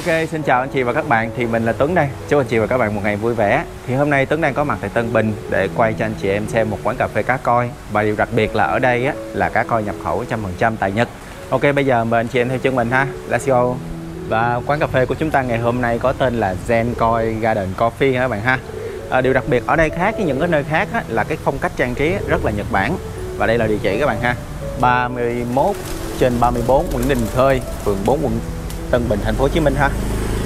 Xin chào anh chị và các bạn, thì mình là Tuấn đây. Chúc anh chị và các bạn một ngày vui vẻ. Thì hôm nay Tuấn đang có mặt tại Tân Bình để quay cho anh chị em xem một quán cà phê cá koi. Và điều đặc biệt là ở đây là cá koi nhập khẩu 100% tại Nhật. Ok, bây giờ mời anh chị em theo chân mình ha. Let's go. Và quán cà phê của chúng ta ngày hôm nay có tên là Zenkoi Garden Coffee các bạn ha. Điều đặc biệt ở đây khác với những cái nơi khác là cái phong cách trang trí rất là Nhật Bản. Và đây là địa chỉ các bạn ha, 31/34 Nguyễn Đình Thơi, phường 4 quận Tân Bình, thành phố Hồ Chí Minh ha.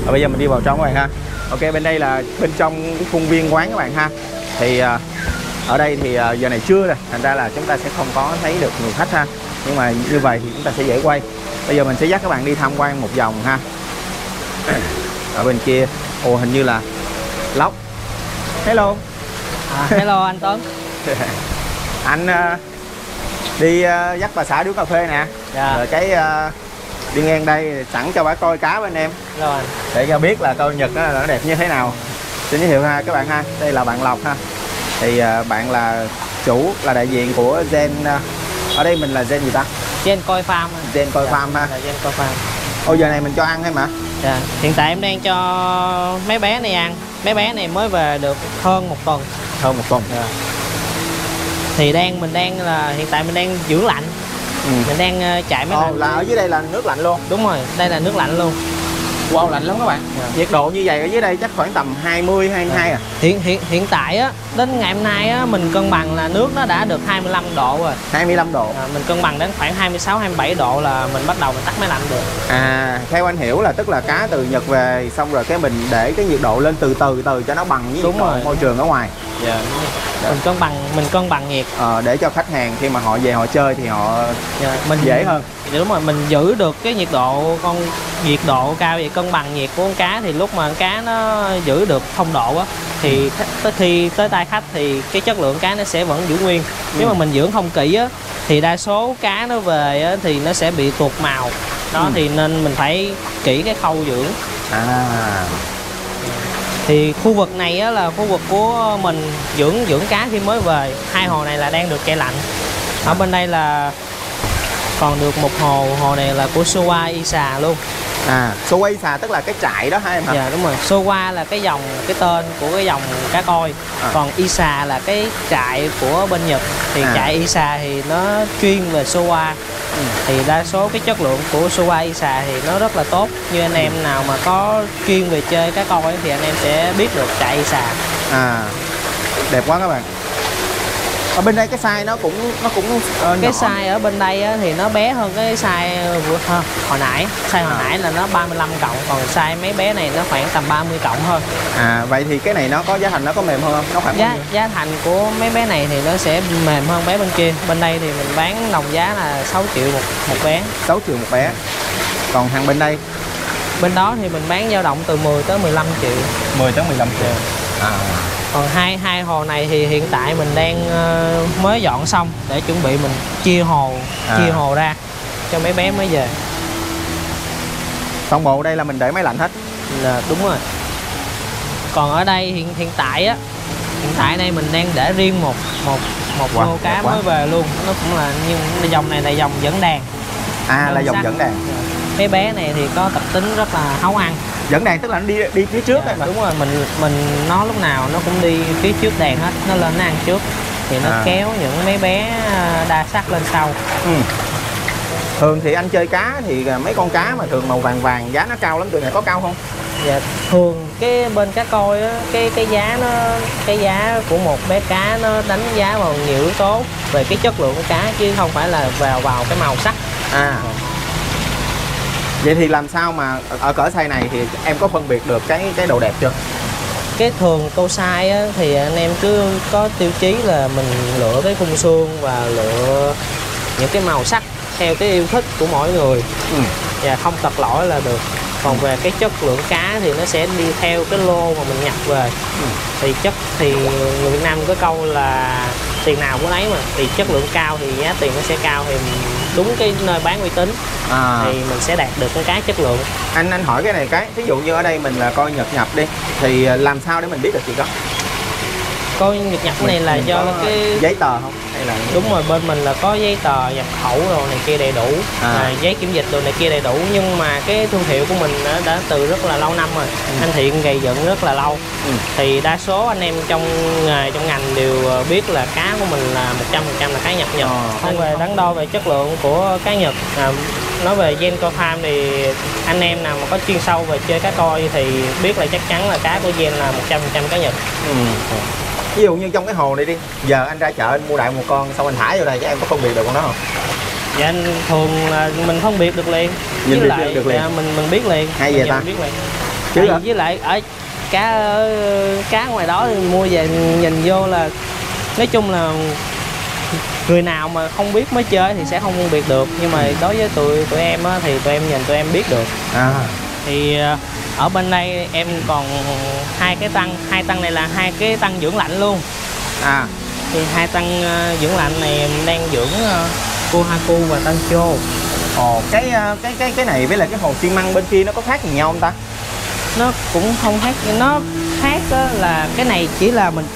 Và bây giờ mình đi vào trong các bạn ha. Ok, bên đây là bên trong cái khuôn viên quán các bạn ha. Thì ở đây thì giờ này trưa rồi, thành ra là chúng ta sẽ không có thấy được nhiều khách ha. Nhưng mà như vậy thì chúng ta sẽ dễ quay. Bây giờ mình sẽ dắt các bạn đi tham quan một vòng ha. Ở bên kia, ồ hình như là Lóc. Hello. Hello anh Tuấn. Anh đi dắt bà xã điếu cà phê nè. Dạ. Rồi cái đi ngang đây sẵn cho bà coi cá bên em. Rồi. Để cho biết là coi Nhật nó đẹp như thế nào. Xin giới thiệu ha các bạn ha. Đây là bạn Lộc ha. Thì bạn là chủ, là đại diện của Zen. Ở đây mình là Zen gì ta? Zenkoi Farm. Zenkoi Farm ha. Zenkoi Farm. Ồ, giờ này mình cho ăn hay mà? Dạ. Hiện tại em đang cho mấy bé này ăn. Mấy bé này mới về được hơn một tuần. Hơn một tuần. Dạ. Thì mình đang là hiện tại mình đang giữ lạnh. Mình đang chạy máy lạnh. Là ở dưới đây là nước lạnh luôn. Đúng rồi, đây là nước lạnh luôn. Wow, lạnh lắm các bạn. Nhiệt độ như vậy ở dưới đây chắc khoảng tầm 20, 22 à? Hiện tại á, đến ngày hôm nay á, mình cân bằng là nước nó đã được 25 độ rồi. 25 độ. Mình cân bằng đến khoảng 26, 27 độ là mình bắt đầu mình tắt máy lạnh được. Theo anh hiểu là tức là cá từ Nhật về xong rồi cái mình để cái nhiệt độ lên từ từ cho nó bằng với nhiệt độ môi trường ở ngoài. Dạ. Mình cân bằng nhiệt. Để cho khách hàng khi mà họ về họ chơi thì họ mình dễ hơn. Đúng rồi, mình giữ được cái nhiệt độ nhiệt độ cao vậy, cân bằng nhiệt của con cá thì lúc mà con cá nó giữ được thông độ á thì khi tới tay khách thì cái chất lượng cá nó sẽ vẫn giữ nguyên. Nếu mà mình dưỡng không kỹ á thì đa số cá nó về á, thì nó sẽ bị tuột màu. Đó thì nên mình phải kỹ cái khâu dưỡng. Thì khu vực này á, là khu vực của mình dưỡng cá khi mới về. Hai hồ này là đang được chạy lạnh. Ở bên đây là còn được một hồ này là của Showa Isa luôn. Showa Isa tức là cái trại đó ha em hả? Dạ đúng rồi. Showa là cái tên của cái dòng cá koi. Còn Isa là cái trại của bên Nhật. Thì trại Isa thì nó chuyên về Showa. Thì đa số cái chất lượng của Showa Isa thì nó rất là tốt. Như anh em nào mà có chuyên về chơi cá koi thì anh em sẽ biết được trại Isa. Đẹp quá các bạn. Ở bên đây cái size nó cũng cái nhỏ. size ở bên đây á, thì nó bé hơn cái size hồi nãy. Size hồi nãy là nó 35 cộng, còn size mấy bé này nó khoảng tầm 30 cộng hơn. Vậy thì cái này nó có giá thành nó có mềm hơn không? Nó khoảng giá thành của mấy bé này thì nó sẽ mềm hơn bé bên kia. Bên đây thì mình bán đồng giá là 6 triệu một bé. 6 triệu một bé. Còn hàng bên đây? Bên đó thì mình bán dao động từ 10 tới 15 triệu. 10 tới 15 triệu. Còn hai hồ này thì hiện tại mình đang mới dọn xong để chuẩn bị mình chia hồ ra cho mấy bé mới về. Toàn bộ đây là mình để máy lạnh hết. Đúng rồi. Còn ở đây hiện tại đây mình đang để riêng một lô cá mới về luôn. Nó cũng là nhưng dòng này là dòng dẫn đàn. Là dòng dẫn đàn. Mấy bé này thì có tập tính rất là háu ăn. Dẫn đàn tức là nó đi phía trước mà. Đúng rồi, nó lúc nào nó cũng đi phía trước đàn hết, nó lên nó ăn trước thì nó kéo những mấy bé đa sắc lên sau. Thường thì anh chơi cá thì mấy con cá mà thường màu vàng giá nó cao lắm, tụi này có cao không? Dạ, thường cái bên cá koi á, cái giá của một bé cá nó đánh giá vào nhiều yếu tố về cái chất lượng của cá chứ không phải là vào cái màu sắc. Vậy thì làm sao mà ở cỡ size này thì em có phân biệt được cái độ đẹp chưa? Cái thường câu size á, thì anh em cứ có tiêu chí là mình lựa cái khung xương và lựa những cái màu sắc theo cái yêu thích của mỗi người. Và không tật lỗi là được. Còn về cái chất lượng cá thì nó sẽ đi theo cái lô mà mình nhập về. Thì người Việt Nam có câu là tiền nào cũng lấy mà, thì chất lượng cao thì giá tiền nó sẽ cao, thì đúng cái nơi bán uy tín thì mình sẽ đạt được con cá chất lượng. Anh hỏi cái này ví dụ như ở đây mình là coi Nhật nhập đi thì làm sao để mình biết được chuyện đó? Coi nhập cái này là do cái giấy tờ không hay là đúng rồi, bên mình là có giấy tờ nhập khẩu rồi này kia đầy đủ, giấy kiểm dịch rồi này kia đầy đủ, nhưng mà cái thương hiệu của mình đã từ rất là lâu năm rồi. Anh Thiện gầy dựng rất là lâu. Thì đa số anh em trong nghề trong ngành đều biết là cá của mình là 100% là cá nhập Nhật. Không về đắn đo về chất lượng của cá Nhật. Nói về Genco Farm thì anh em nào mà có chuyên sâu về chơi cá koi thì biết là chắc chắn là cá của Gen là 100% cá Nhật. Ví dụ như trong cái hồ này đi, giờ anh ra chợ anh mua đại một con xong anh thả vô đây, các em có phân biệt được con đó không? Dạ anh thường là mình phân biệt được liền. Nhìn với lại được liền. Mình biết liền. Hay vậy ta? Biết liền. Chứ với lại ở cá ngoài đó thì mua về nhìn vô là nói chung là người nào mà không biết mới chơi thì sẽ không phân biệt được, nhưng mà đối với tụi em á, thì tụi em nhìn tụi em biết được. Thì ở bên đây em còn hai tăng này là hai cái tăng dưỡng lạnh luôn. Thì hai tăng dưỡng lạnh này em đang dưỡng Kohaku và Tancho. Cái này với lại cái hồ xi măng bên kia nó có khác gì nhau không ta? Nó cũng không khác, nó khác là cái này chỉ là mình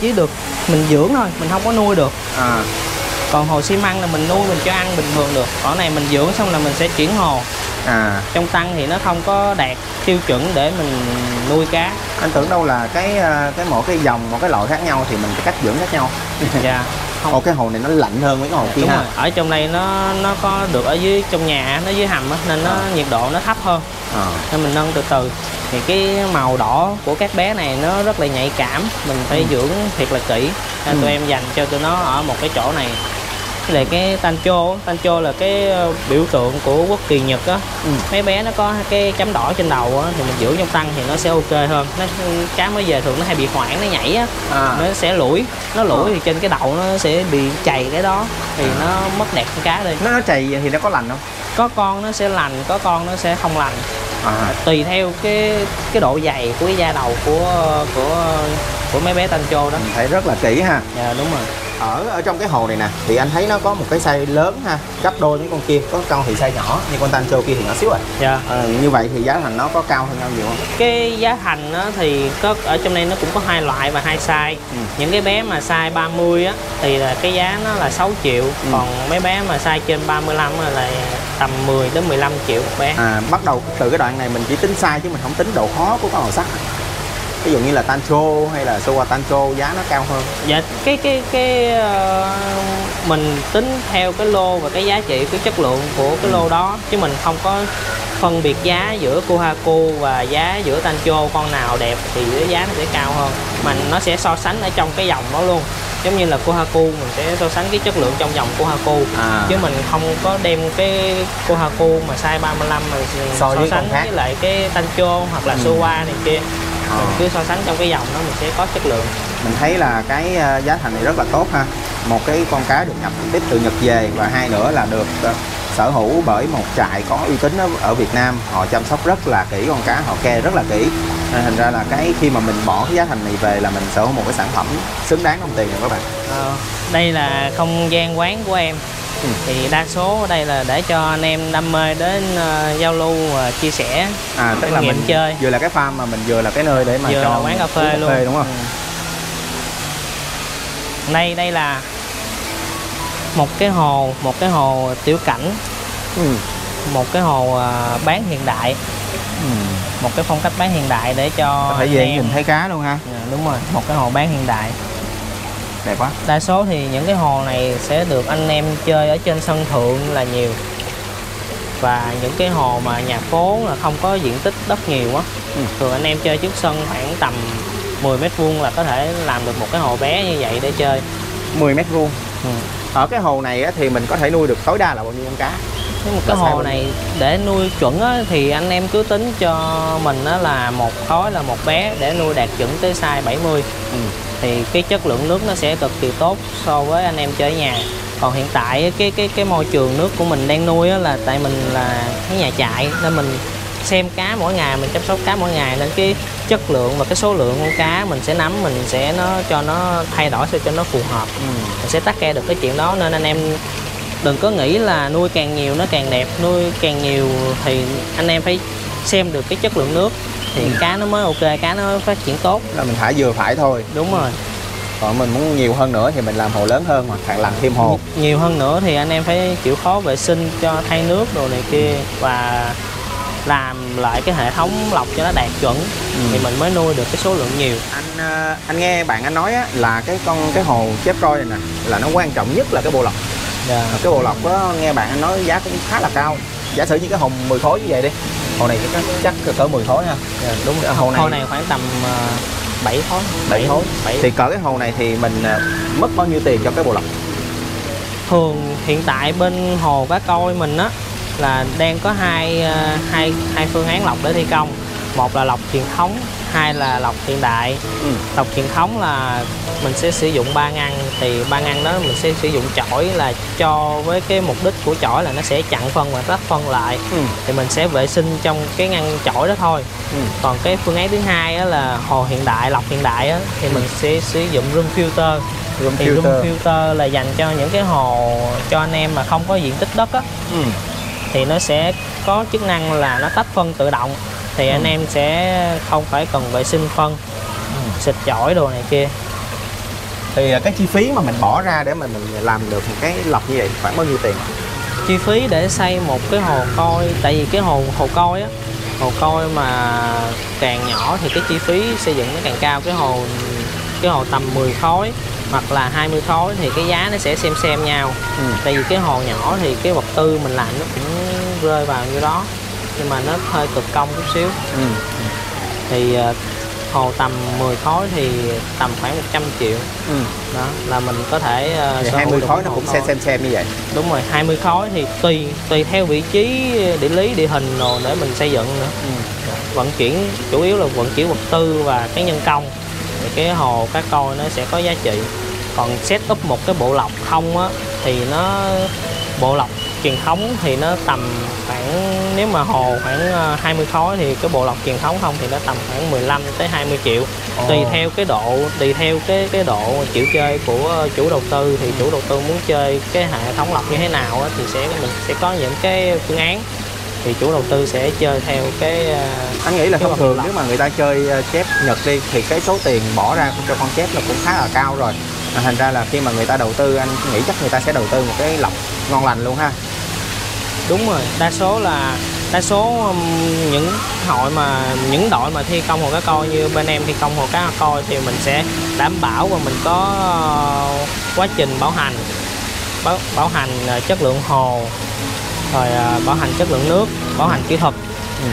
mình dưỡng thôi, mình không có nuôi được. Còn hồ xi măng là mình nuôi, mình cho ăn bình thường được. Còn này mình dưỡng xong là mình sẽ chuyển hồ. Trong tăng thì nó không có đạt tiêu chuẩn để mình nuôi cá. Anh tưởng đâu là cái mỗi cái dòng, mỗi cái loại khác nhau thì mình cái cách dưỡng khác nhau. Dạ. Không. Cái hồ này nó lạnh hơn mấy cái hồ kia ha. Rồi. Ở trong đây nó có được ở dưới trong nhà, nó dưới hầm á, nên nó nhiệt độ nó thấp hơn. Nên mình nâng từ từ. Thì cái màu đỏ của các bé này nó rất là nhạy cảm, mình phải dưỡng thiệt là kỹ. Nên tụi em dành cho tụi nó ở một cái chỗ này. Với lại cái Tancho là cái biểu tượng của quốc kỳ Nhật á. Mấy bé nó có cái chấm đỏ trên đầu á, thì mình dưỡng trong tăng thì nó sẽ ok hơn. Cá mới về thường nó hay bị hoảng, nó nhảy á, nó sẽ lủi, thì trên cái đầu nó sẽ bị chày cái đó, thì nó mất đẹp con cá đi. Nó chày thì nó có lành không? Có con nó sẽ lành, có con nó sẽ không lành. Tùy theo cái độ dày của cái da đầu của mấy bé Tancho đó. Mình thấy rất là kỹ ha. Dạ đúng rồi. Ở trong cái hồ này nè thì anh thấy nó có một cái size lớn ha, gấp đôi với con kia, có con thì size nhỏ, nhưng con Tancho kia thì nhỏ xíu rồi. Dạ. Như vậy thì giá thành nó có cao hơn nhau nhiều không? Cái giá thành á, thì có ở trong đây nó cũng có hai loại và hai size. Những cái bé mà size 30 á thì là cái giá nó là 6 triệu, còn mấy bé mà size trên 35 là tầm 10 đến 15 triệu một bé. Bắt đầu từ cái đoạn này mình chỉ tính size chứ mình không tính độ khó của con màu sắc. Ví dụ như là Tancho hay là Showa Tancho giá nó cao hơn. Dạ mình tính theo cái lô và cái giá trị, cái chất lượng của cái lô đó, chứ mình không có phân biệt giá giữa Kohaku và giá giữa Tancho, con nào đẹp thì cái giá nó sẽ cao hơn, mà nó sẽ so sánh ở trong cái dòng đó luôn. Giống như là Kohaku mình sẽ so sánh cái chất lượng trong dòng Kohaku, chứ mình không có đem cái Kohaku mà size 35 mà so sánh với lại cái Tancho hoặc là Showa này kia. Mình cứ so sánh trong cái dòng đó mình sẽ có chất lượng. Mình thấy là cái giá thành này rất là tốt ha. Một cái con cá được nhập trực tiếp từ Nhật về, và hai nữa là được sở hữu bởi một trại có uy tín ở Việt Nam. Họ chăm sóc rất là kỹ con cá, họ care rất là kỹ. Nên thành ra là khi mà mình bỏ cái giá thành này về là mình sở hữu một cái sản phẩm xứng đáng đồng tiền rồi các bạn. Đây là không gian quán của em. Thì đa số ở đây là để cho anh em đam mê đến giao lưu và chia sẻ tức là mình chơi, vừa là cái farm mà mình vừa là cái nơi để mà vừa cho là quán cà phê luôn, đúng không? Đây là một cái hồ tiểu cảnh, một cái hồ bán hiện đại, một cái phong cách bán hiện đại để cho có thể về nhìn thấy cá luôn ha. Đúng rồi, một cái hồ bán hiện đại đẹp quá. Đa số thì những cái hồ này sẽ được anh em chơi ở trên sân thượng là nhiều, và những cái hồ mà nhà phố là không có diện tích đất nhiều á, thường anh em chơi trước sân khoảng tầm 10 m² là có thể làm được một cái hồ bé như vậy để chơi. 10 m². Ở cái hồ này á, thì mình có thể nuôi được tối đa là bao nhiêu con cá? Một cái hồ này để nuôi chuẩn á, thì anh em cứ tính cho mình á, là một khối là một bé để nuôi đạt chuẩn tới size 70. Thì cái chất lượng nước nó sẽ cực kỳ tốt so với anh em chơi ở nhà. Còn hiện tại cái môi trường nước của mình đang nuôi á, là tại mình là cái nhà trại nên mình xem cá mỗi ngày, mình chăm sóc cá mỗi ngày, nên cái chất lượng và cái số lượng con cá mình sẽ nắm, mình sẽ cho nó thay đổi sao cho nó phù hợp. Mình sẽ tắt ke được cái chuyện đó, nên anh em đừng có nghĩ là nuôi càng nhiều nó càng đẹp, nuôi càng nhiều thì anh em phải xem được cái chất lượng nước thì cá nó mới ok, cá nó mới phát triển tốt. Là mình thả vừa phải thôi. Đúng rồi. Còn mình muốn nhiều hơn nữa thì mình làm hồ lớn hơn hoặc làm thêm hồ. Nhiều hơn nữa thì anh em phải chịu khó vệ sinh cho thay nước đồ này kia và làm lại cái hệ thống lọc cho nó đạt chuẩn thì mình mới nuôi được cái số lượng nhiều. Anh nghe bạn anh nói á, là cái hồ chép coi này nè là nó quan trọng nhất là cái bộ lọc. Cái bộ lọc đó nghe bạn anh nói giá cũng khá là cao. Giả sử như cái hồ 10 khối như vậy đi, hồ này chắc cỡ 10 khối ha. Đúng rồi. Hồ này khoảng tầm 7 khối. 7 khối. Thì cỡ cái hồ này thì mình mất bao nhiêu tiền cho cái bộ lọc? Thường hiện tại bên hồ cá coi mình á là đang có hai phương án lọc để thi công. Một là lọc truyền thống, hai là lọc hiện đại. Lọc truyền thống là mình sẽ sử dụng 3 ngăn, thì 3 ngăn đó mình sẽ sử dụng chổi là cho với cái mục đích của chổi là nó sẽ chặn phân và tách phân lại. Thì mình sẽ vệ sinh trong cái ngăn chổi đó thôi. Còn cái phương án thứ hai á là hồ hiện đại, lọc hiện đại á, thì mình sẽ sử dụng room filter. Room filter là dành cho những cái hồ cho anh em mà không có diện tích đất á. Thì nó sẽ có chức năng là nó tách phân tự động, thì anh em sẽ không phải cần vệ sinh phân, xịt chổi đồ này kia. Thì cái chi phí mà mình bỏ ra để mà mình làm được một cái lọc như vậy khoảng bao nhiêu tiền? Chi phí để xây một cái hồ coi, tại vì cái hồ coi á, hồ coi mà càng nhỏ thì cái chi phí xây dựng nó càng cao. Cái hồ tầm 10 khối hoặc là 20 khối thì cái giá nó sẽ xem nhau. Tại vì cái hồ nhỏ thì cái vật tư mình làm nó cũng rơi vào như đó, nhưng mà nó hơi cực công chút xíu. Thì hồ tầm 10 khối thì tầm khoảng 100 triệu. Đó là mình có thể 20 khối nó cũng xem như vậy. Đúng rồi, 20 khối thì tùy theo vị trí địa lý địa hình rồi để mình xây dựng nữa. Vận chuyển chủ yếu là vận chuyển vật tư và cái nhân công, thì cái hồ cá coi nó sẽ có giá trị. Còn set up một cái bộ lọc không á thì bộ lọc truyền thống thì nó tầm khoảng, nếu mà hồ khoảng 20 khối thì cái bộ lọc truyền thống không thì nó tầm khoảng 15 tới 20 triệu. Tùy theo cái độ chịu chơi của chủ đầu tư, thì chủ đầu tư muốn chơi cái hệ thống lọc như thế nào á, thì mình sẽ có những cái phương án, thì chủ đầu tư sẽ chơi theo cái. Anh nghĩ là thông thường nếu mà người ta chơi chép Nhật đi thì cái số tiền bỏ ra cho con chép là cũng khá là cao rồi. Thành ra là khi mà người ta đầu tư, anh nghĩ chắc người ta sẽ đầu tư một cái lọc ngon lành luôn ha. Đúng rồi, đa số những đội mà thi công hồ cá coi như bên em thi công hồ cá coi thì mình sẽ đảm bảo và mình có quá trình bảo hành chất lượng hồ, rồi bảo hành chất lượng nước, bảo hành kỹ thuật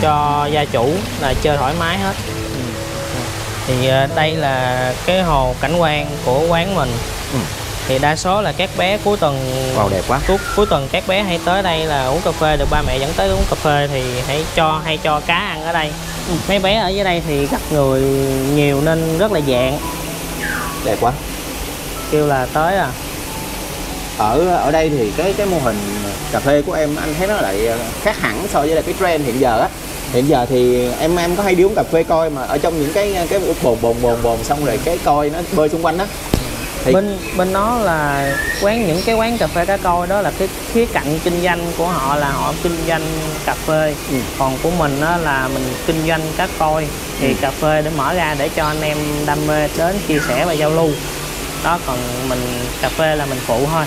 cho gia chủ là chơi thoải mái hết. Thì đây là cái hồ cảnh quan của quán mình. Thì đa số là các bé cuối tuần đẹp quá. Cuối tuần các bé hay tới đây là uống cà phê, được ba mẹ dẫn tới uống cà phê thì hay cho cá ăn ở đây. Mấy bé ở dưới đây thì gặp người nhiều nên rất là dạng. Đẹp quá. Kêu là tới à. Ở đây thì cái mô hình cà phê của em anh thấy nó lại khác hẳn so với là cái trend hiện giờ á. Hiện giờ thì em có hay đi uống cà phê coi mà ở trong những cái bồn xong rồi cái coi nó bơi xung quanh đó. Thì bên nó là những cái quán cà phê cá coi đó là cái khía cạnh kinh doanh của họ, là họ kinh doanh cà phê. Còn của mình đó là mình kinh doanh cá coi, thì cà phê để mở ra để cho anh em đam mê đến chia sẻ và giao lưu đó. Còn mình cà phê là mình phụ thôi.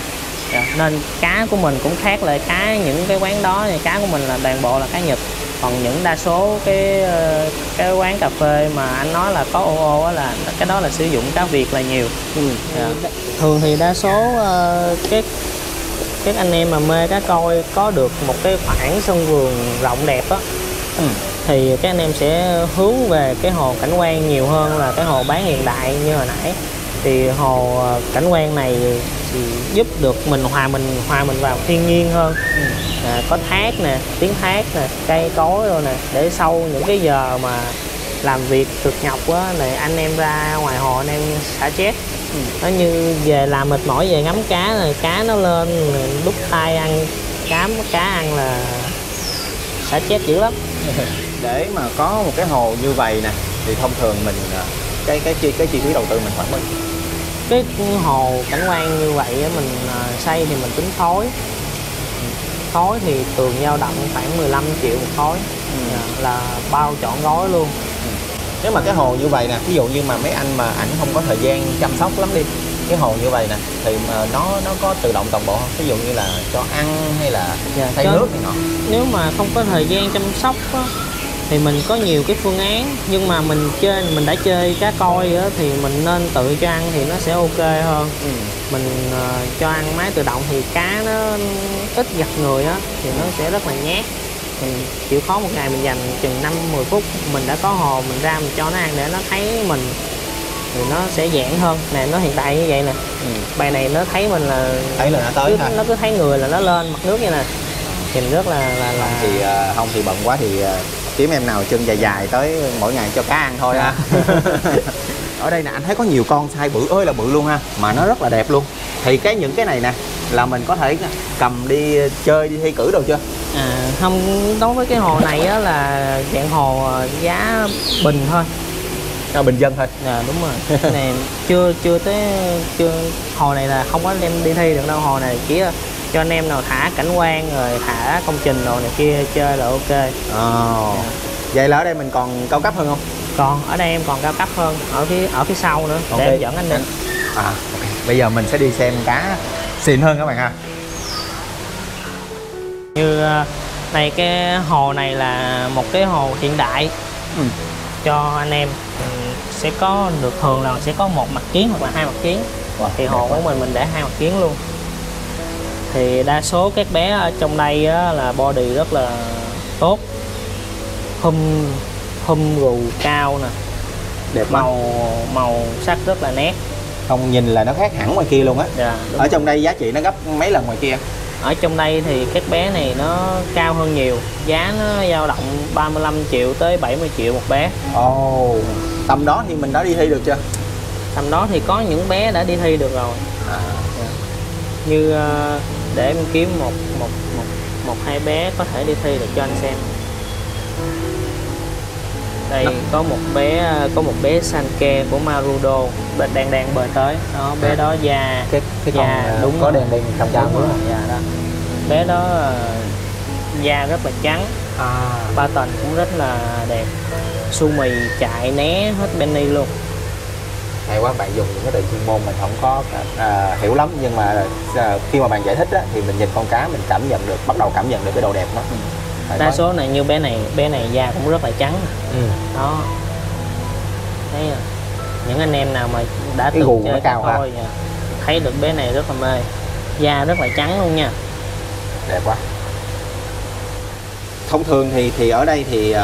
Nên cá của mình cũng khác lại những cái quán đó, thì cá của mình là toàn bộ là cá Nhật. Còn những đa số cái quán cà phê mà anh nói là có ô là cái đó là sử dụng cá Việt là nhiều. Thường thì đa số các anh em mà mê cá coi có được một cái khoảng sân vườn rộng đẹp á, thì các anh em sẽ hướng về cái hồ cảnh quan nhiều hơn là cái hồ bán hiện đại như hồi nãy. Thì hồ cảnh quan này thì giúp được mình hòa mình vào thiên nhiên hơn. Có thác nè, tiếng thác nè, cây cối rồi nè, để sau những cái giờ mà làm việc cực nhọc quá này, anh em ra ngoài hồ anh em xả stress. Nó như về làm mệt mỏi về ngắm cá rồi cá nó lên đút tay ăn, cá ăn là xả stress dữ lắm. Để mà có một cái hồ như vậy nè thì thông thường mình cái chi phí đầu tư mình khoảng bao nhiêu? Cái hồ cảnh quan như vậy mình xây thì mình tính khối thì tường dao động khoảng 15 triệu một khối. Là bao trọn gói luôn. Nếu mà cái hồ như vậy nè, ví dụ như mà mấy anh mà ảnh không có thời gian chăm sóc lắm đi, cái hồ như vậy nè thì mà nó có tự động toàn bộ không? Ví dụ như là cho ăn hay là thay nước này nọ. Nếu mà không có thời gian chăm sóc á, thì mình có nhiều cái phương án, nhưng mà mình đã chơi cá coi á, thì mình nên tự cho ăn thì nó sẽ ok hơn. Mình cho ăn máy tự động thì cá nó ít gặp người á thì nó sẽ rất là nhát. Mình chịu khó một ngày mình dành chừng 5-10 phút mình đã có hồ, mình ra mình cho nó ăn để nó thấy mình thì nó sẽ giãn hơn. Nè nó hiện tại như vậy nè, bài này nó thấy mình là nó tới nó cứ thấy người là nó lên mặt nước như nè, thì mình rất là thì không thì bận quá thì kiếm em nào chân dài dài tới mỗi ngày cho cá ăn thôi ha. Ở đây nè anh thấy có nhiều con size bự ơi là bự luôn ha, mà nó rất là đẹp luôn. Thì những cái này nè là mình có thể cầm đi chơi, đi thi cử đâu chưa? Không, đối với cái hồ này á là dạng hồ giá bình thôi, bình dân thôi. Đúng rồi. Này chưa hồ này là không có đem đi thi được đâu, hồ này chỉ cho anh em nào thả cảnh quan rồi thả công trình đồ này kia chơi là ok. Vậy là ở đây mình còn cao cấp hơn không? Còn ở đây em còn cao cấp hơn ở phía sau nữa, để em dẫn anh đi. Okay. Bây giờ mình sẽ đi xem cá xịn hơn các bạn ha. Như này, cái hồ này là một cái hồ hiện đại cho anh em. Sẽ có được thường là sẽ có một mặt kiến hoặc là 2 mặt kiến. Thì hồ của mình để 2 mặt kiến luôn. Thì đa số các bé ở trong đây á, là body rất là tốt, hum gù cao nè, đẹp, màu sắc rất là nét, không nhìn là nó khác hẳn ngoài kia luôn á. Ở trong đây giá trị nó gấp mấy lần ngoài kia? Ở trong đây thì các bé này nó cao hơn nhiều, giá nó dao động 35 triệu tới 70 triệu một bé. Tầm đó thì mình đã đi thi được chưa? Tầm đó thì có những bé đã đi thi được rồi. Như để em kiếm một hai bé có thể đi thi được cho anh xem. Đây có một bé Sanke của Marudo đang bơi tới đó. Bé đó da cái da đúng có đèn cam cam rồi. Đó bé đó da rất là trắng, pattern cũng rất là đẹp, su mì chạy né hết Benny luôn. Hay quá, bạn dùng những cái từ chuyên môn mình không có hiểu lắm, nhưng mà khi mà bạn giải thích á, thì mình nhìn con cá mình bắt đầu cảm nhận được cái độ đẹp nó. Đa số này như bé này da cũng rất là trắng. Đó, thấy những anh em nào mà đã từng chơi thôi thấy được bé này rất là mê, da rất là trắng luôn nha, đẹp quá. Thông thường thì ở đây thì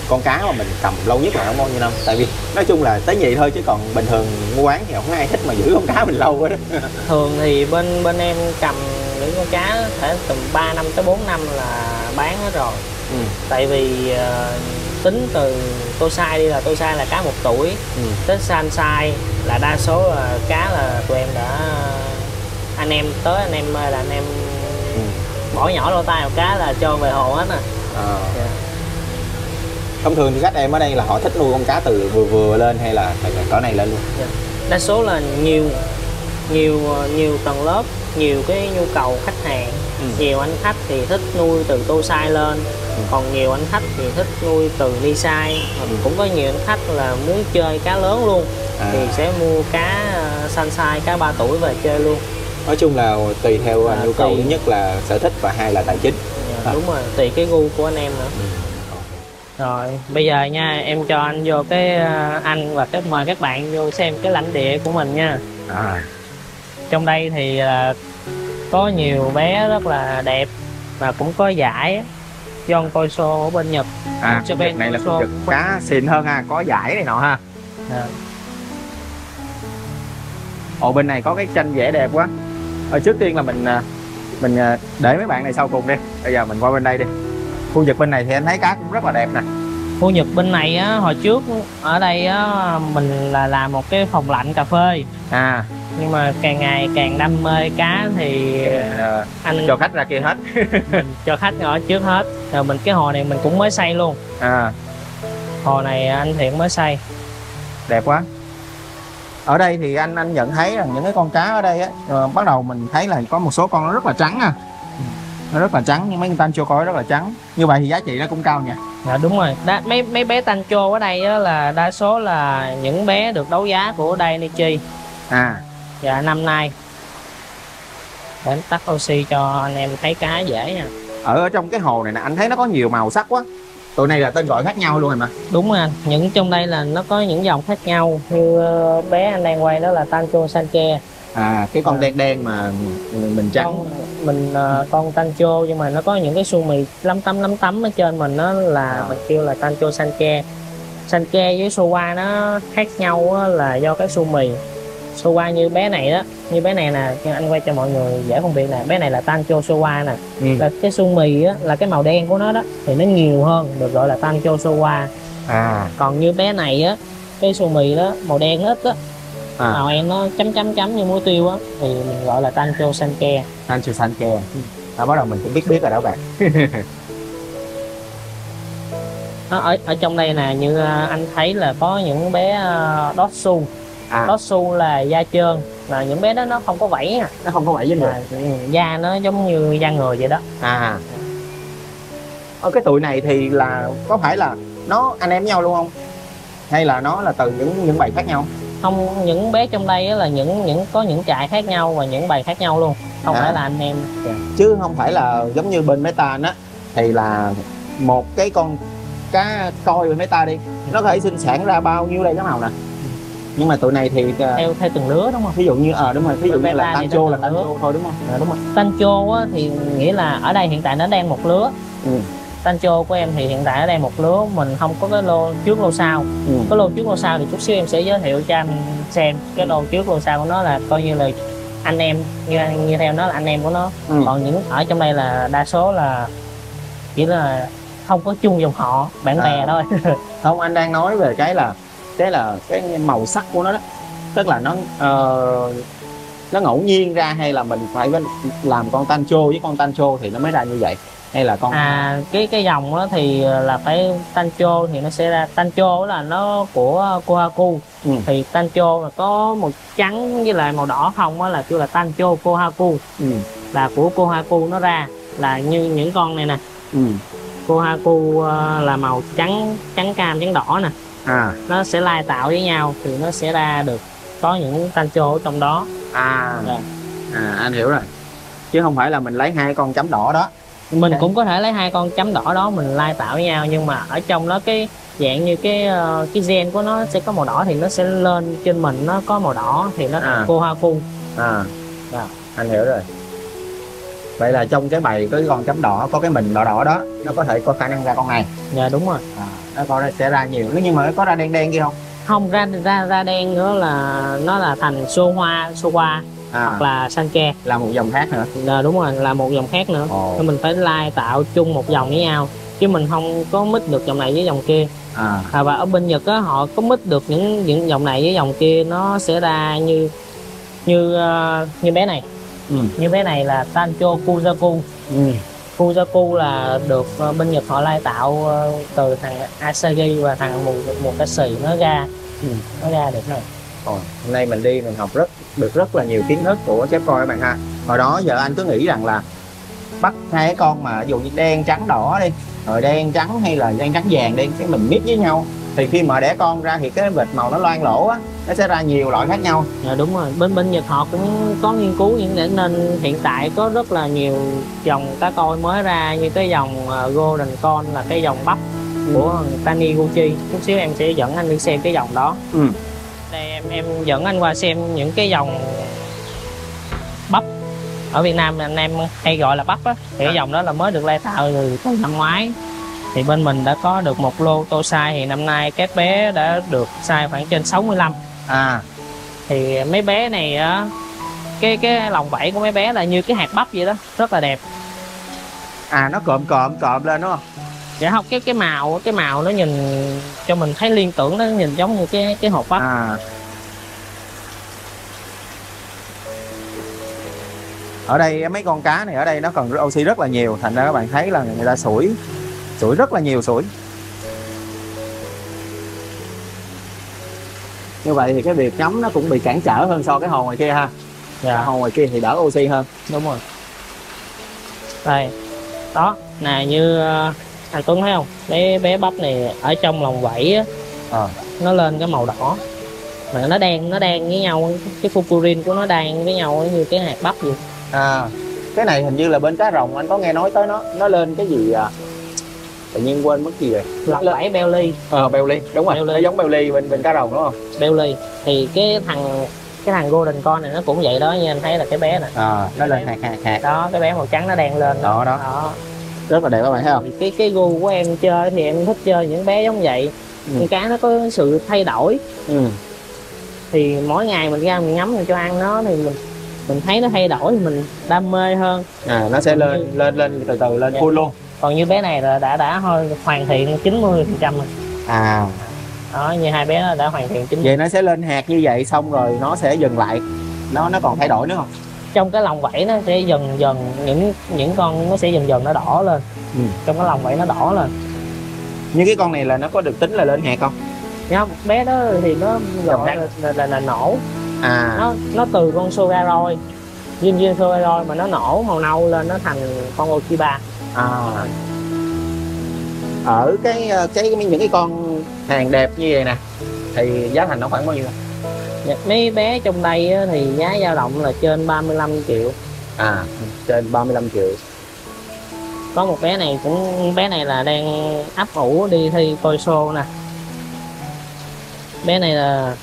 con cá mà mình cầm lâu nhất là không bao nhiêu năm? Tại vì nói chung là tới nhì thôi, chứ còn bình thường mua bán thì không ai thích mà giữ con cá mình lâu quá đó. Thường thì bên em cầm những con cá thể từ 3 năm tới 4 năm là bán hết rồi. Tại vì tính từ Tosai đi, là Tosai là cá 1 tuổi, tới Sansai là đa số là cá là tụi em đã anh em là anh em bỏ nhỏ lô tay vào cá là cho về hồ hết nè. Thông thường thì khách em ở đây là họ thích nuôi con cá từ vừa lên hay là cỡ này lên luôn? Đa số là nhiều tầng lớp, nhiều cái nhu cầu khách hàng. Nhiều anh khách thì thích nuôi từ Tosai lên, còn nhiều anh khách thì thích nuôi từ Nisai. Cũng có nhiều anh khách là muốn chơi cá lớn luôn thì sẽ mua cá Sansai, cá 3 tuổi về chơi luôn. Nói chung là tùy theo nhu cầu, thứ nhất là sở thích và hai là tài chính. Đúng rồi, tùy cái gu của anh em nữa. Rồi bây giờ nha, em cho anh vô cái anh và mời các bạn vô xem cái lãnh địa của mình nha. Trong đây thì có nhiều bé rất là đẹp và cũng có giải John Koiso ở bên Nhật. Khu vực này là khu vực cá xịn hơn ha, có giải này nọ ha. Bên này có cái tranh vẽ đẹp quá. Trước tiên là mình để mấy bạn này sau cùng đi. Bây giờ mình qua bên đây đi. Khu vực bên này thì anh thấy cá cũng rất là đẹp nè. Khu vực bên này á, hồi trước ở đây á, mình là làm một cái phòng lạnh cà phê. Nhưng mà càng ngày càng đam mê cá thì anh cho khách ra kia hết. Cho khách ở trước hết. Rồi cái hồ này mình cũng mới xây luôn. Hồ này anh Thiện mới xây. Đẹp quá. Ở đây thì anh nhận thấy là những cái con cá ở đây á, bắt đầu mình thấy là có một số con nó rất là trắng. Nó rất là trắng, nhưng mấy con tancho coi rất là trắng. Như vậy thì giá trị nó cũng cao nha. Dạ đúng rồi. Mấy bé tancho ở đây á, là đa số là những bé được đấu giá của Dainichi. Dạ năm nay. Để tắt oxy cho anh em thấy cá dễ nha. Ở trong cái hồ này nè, anh thấy nó có nhiều màu sắc quá. Tụi này là tên gọi khác nhau luôn rồi mà. Đúng rồi anh, những trong đây là nó có những dòng khác nhau. Như bé anh đang quay đó là tancho sanche. Cái con đen đen mà mình trắng. Con tancho, nhưng mà nó có những cái xu mì lấm tấm ở trên mình, nó là mình kêu là tancho sanche. Sanche với sowa nó khác nhau là do cái xu mì. Sowa như bé này đó, như bé này nè, anh quay cho mọi người dễ phân biệt nè, bé này là tancho sowa nè. Là cái xu mì á, là cái màu đen của nó đó thì nó nhiều hơn, được gọi là tancho sowa. Còn như bé này á, cái xu mì đó màu đen ít á, màu em nó chấm như muối tiêu á, thì mình gọi là tancho sanche. Tancho sanche. Bắt đầu mình cũng biết rồi đó bạn. Ở trong đây nè, như anh thấy là có những bé Dotsu. Dotsu là da trơn, là những bé đó nó không có vảy nha. Nó không có vảy với người. Da nó giống như da người vậy đó. Cái tụi này thì là có phải là nó anh em nhau luôn không? Hay là nó là từ những bầy khác nhau? Không, những bé trong đây là có những trại khác nhau và những bầy khác nhau luôn, không phải là anh em. Chứ không phải là giống như bên Metan á, thì là một cái con cá coi bên Meta đi, nó có thể sinh sản ra bao nhiêu đây cái màu nè. Nhưng mà tụi này thì theo từng lứa đúng không? Ví dụ như đúng rồi, ví dụ như là tancho là tancho thôi đúng không? Đúng rồi. Tancho á, thì nghĩa là ở đây hiện tại nó đang một lứa. Tancho của em thì hiện tại ở đây một lứa, mình không có cái lô trước lô sau. Có lô trước lô sau thì chút xíu em sẽ giới thiệu cho anh xem. Cái lô trước lô sau của nó là coi như là anh em, như theo nó là anh em của nó. Còn những ở trong đây là đa số là chỉ là không có chung dòng họ, bạn bè thôi. Không, anh đang nói về cái màu sắc của nó đó, tức là nó ngẫu nhiên ra, hay là mình phải làm con tancho với con tancho thì nó mới ra như vậy, hay là con cái dòng đó thì là phải tancho thì nó sẽ ra. Tancho là nó của Kohaku. Thì tancho là có màu trắng với lại màu đỏ không á, là kêu là tancho Kohaku. Là của Kohaku nó ra, là như những con này nè. Kohaku là màu trắng cam trắng đỏ nè. Nó sẽ lai tạo với nhau thì nó sẽ ra được có những tancho ở trong đó. Anh hiểu rồi, chứ không phải là mình lấy hai con chấm đỏ đó. Mình cũng có thể lấy hai con chấm đỏ đó mình lai tạo với nhau, nhưng mà ở trong đó cái dạng như cái gen của nó sẽ có màu đỏ, thì nó sẽ lên trên mình nó có màu đỏ thì nó là Kohaku. Anh hiểu rồi. Vậy là trong cái bầy có cái con chấm đỏ, có cái mình đỏ đỏ đó, nó có thể có khả năng ra con này. Dạ đúng rồi. Nó có sẽ ra nhiều, nhưng mà có ra đen đen kia không? Không, ra đen nữa là nó là thành sowa hoặc là sanche, là một dòng khác nữa. Đúng rồi, là một dòng khác nữa. Nên mình phải lai tạo chung một dòng với nhau, chứ mình không có mix được dòng này với dòng kia. Và ở bên Nhật á, họ có mix được những dòng này với dòng kia, nó sẽ ra như bé này. Như bé này là tancho Kuzaku. Kuzaku là được bên Nhật họ lai tạo từ thằng Asagi và thằng Mukashi nó ra. Nó ra được này. Hôm nay mình đi mình học được rất là nhiều kiến thức của chép coi các bạn ha. Hồi đó giờ anh cứ nghĩ rằng là bắt hai cái con mà ví dụ như đen trắng đỏ đi, rồi đen trắng hay là đen trắng vàng đi, cái mình mix với nhau thì khi mà đẻ con ra thì cái vệt màu nó loang lỗ á, nó sẽ ra nhiều loại khác nhau. Đúng rồi, bên Nhật họ cũng có nghiên cứu những nên hiện tại có rất là nhiều dòng cá coi mới ra, như cái dòng Golden Con là cái dòng bắp của Taniguchi. Chút xíu em sẽ dẫn anh đi xem cái dòng đó. Đây em dẫn anh qua xem những cái dòng bắp ở Việt Nam anh em hay gọi là bắp á, thì cái dòng đó là mới được lai tạo từ năm ngoái. Thì bên mình đã có được một lô tô size, thì năm nay các bé đã được size khoảng trên 65. Thì mấy bé này á, cái lòng vảy của mấy bé là như cái hạt bắp vậy đó, rất là đẹp. Nó cộm lên đúng không? Dạ không, cái màu nó nhìn cho mình thấy liên tưởng, nó nhìn giống như cái hộp bắp. Ở đây mấy con cá này ở đây nó cần oxy rất là nhiều, thành ra các bạn thấy là người ta sủi rất là nhiều sủi. Như vậy thì cái việc ngắm nó cũng bị cản trở hơn so cái hồ ngoài kia ha. Hồ ngoài kia thì đỡ oxy hơn. Đúng rồi. Đây đó nè, như anh Tuấn thấy không, bé bắp này ở trong lòng vảy á, nó lên cái màu đỏ mà nó đan với nhau, cái purpurine của nó đan với nhau như cái hạt bắp vậy. Cái này hình như là bên cá rồng anh có nghe nói tới nó lên cái gì tự nhiên quên mất gì rồi. Lòng vảy belly. Belly đúng rồi, belly. nó giống belly bên cá rồng đúng không? Belly thì cái thằng golden con này nó cũng vậy đó, như anh thấy là cái bé này nó lên hạt đó, cái bé màu trắng nó đang lên đó. Rất là đẹp các bạn thấy không? Cái gu của em chơi thì em thích chơi những bé giống vậy. Con cá nó có sự thay đổi. Thì mỗi ngày mình ra mình ngắm mình cho ăn nó thì mình thấy nó thay đổi thì mình đam mê hơn. Nó sẽ lên từ từ lên full luôn. Còn như bé này là đã hoàn thiện 90% rồi. Đó, như hai bé nó đã hoàn thiện 90%. Vậy nó sẽ lên hạt như vậy xong rồi nó sẽ dừng lại, nó còn thay đổi nữa không? Trong cái lòng vảy nó sẽ dần những con nó sẽ dần nó đỏ lên. Trong cái lòng vảy nó đỏ lên. Như cái con này là nó có được tính là lên hạt không? Không, bé đó thì nó gọi là nổ. Nó từ con Sogaroi, viên Sogaroi mà nó nổ màu nâu lên nó thành con Ochiba. Ở những cái con hàng đẹp như vậy nè thì giá thành nó khoảng bao nhiêu? Mấy bé trong đây thì giá dao động là trên 35 triệu. Trên 35 triệu. Có một bé này là đang ấp ủ đi thi coi show nè. Bé này là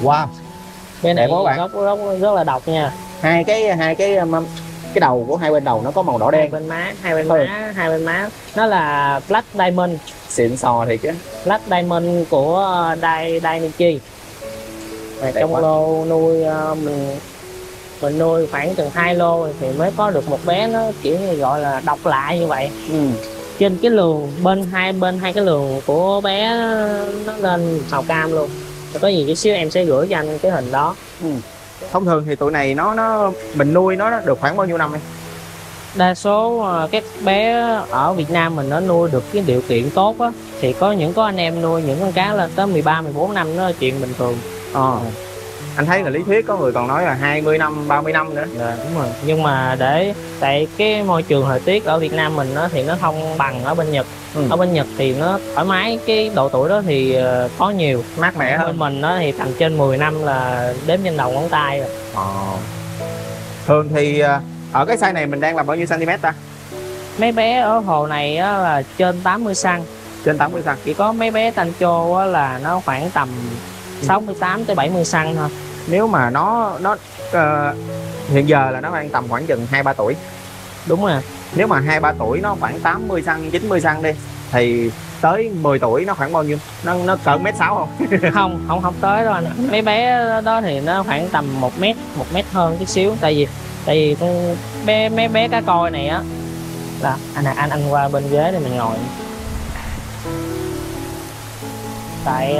wow, bé này rất là độc nha. Hai cái đầu của hai bên đầu nó có màu đỏ đen. Hai bên má nó là Black Diamond. Xịn sò thì chứ. Black Diamond của Dainichi. Trong lô nuôi mình nuôi khoảng chừng 2 lô thì mới có được một bé nó kiểu như gọi là độc lạ như vậy. Trên cái lường bên hai cái lường của bé nó lên màu cam luôn. Có gì chút xíu em sẽ gửi cho anh cái hình đó. Thông thường thì tụi này mình nuôi nó được khoảng bao nhiêu năm em? Đa số các bé ở Việt Nam mình nó nuôi được cái điều kiện tốt á, thì có anh em nuôi những con cá lên tới 13-14 năm nó là chuyện bình thường. Anh thấy là lý thuyết có người còn nói là 20 năm, 30 năm nữa. Đúng rồi. Nhưng mà tại cái môi trường thời tiết ở Việt Nam mình thì nó không bằng ở bên Nhật. Ở bên Nhật thì nó thoải mái, cái độ tuổi đó thì có nhiều mát mẻ hơn. Bên mình thì tầm trên 10 năm là đếm trên đầu ngón tay rồi. Thường thì ở cái size này mình đang làm bao nhiêu cm ta? Mấy bé ở hồ này là trên 80 cm. Trên 80 cm. Chỉ có mấy bé Tancho là nó khoảng tầm 68 tới 70 cm thôi. Nếu mà nó hiện giờ là nó đang tầm khoảng chừng 2-3 tuổi. Đúng rồi. Nếu mà 2-3 tuổi nó khoảng 80 cm, 90 cm đi thì tới 10 tuổi nó khoảng bao nhiêu? Nó cỡ 1m6 không? Không tới đâu anh. Mấy bé đó thì nó khoảng tầm 1 mét hơn chút xíu. Tại vì con mấy bé cá coi này á là anh qua bên ghế để mình ngồi. Tại